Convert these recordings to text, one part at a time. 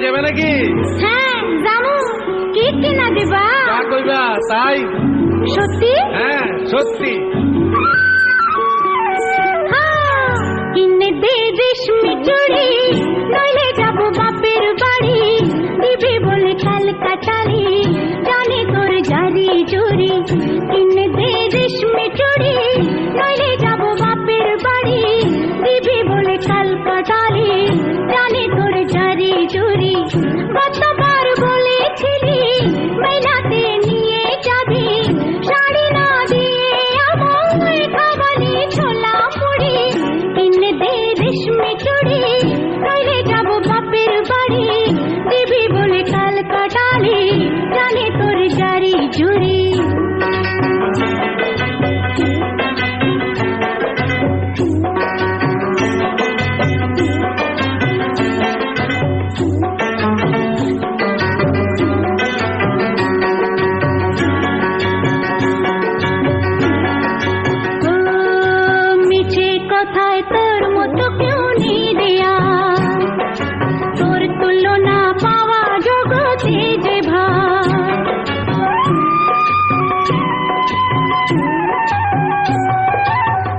যাবে নাকি? হ্যাঁ যাবো। কি কিনা দিবা? যা কইবা তাই। সত্যি? হ্যাঁ সত্যি। কিনে দে রেশমি চুড়ি, নইলে যাবো বাপের বাড়ি। দিবি বলে কাল কাটালি, জানে তোর জারি জুরি। কিনে দে রেশমি চুড়ি, নইলে যাবো বাপের বাড়ি। দিবি বলে কাল কাটালি, জানে তোর জারি জুরি। কতবার বলেছিলি মেলাতে নিয়ে যাবি, শাড়ি না দিয়ে আমায় খাওয়ালি ছোলা মুড়ি। কিনে দে রেশমি চুড়ি, নইলে যাবো বাপের বাড়ি। দিবি বলে কাল কাটালি, জানে তোর জারি জুরি। মিছে কথায় তোর মতো কেউ নেই দেয়া, তোর তুলনা পাওয়া জগতে যে ভাই।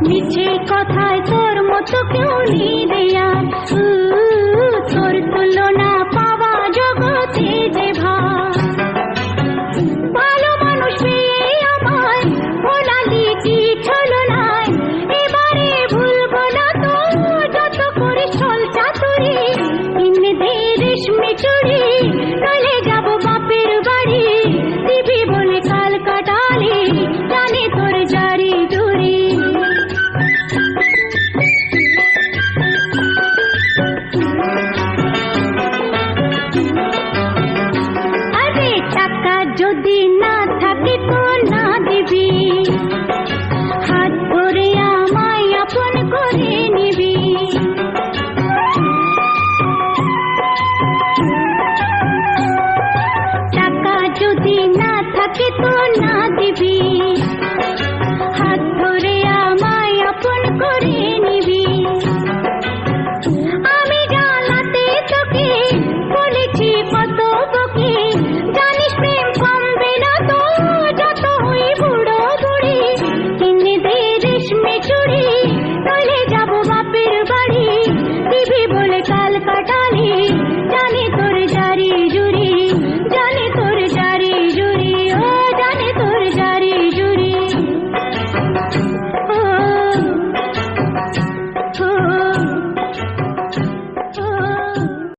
মিছে কথায় তোর মতো কেউ নেই দেয়া।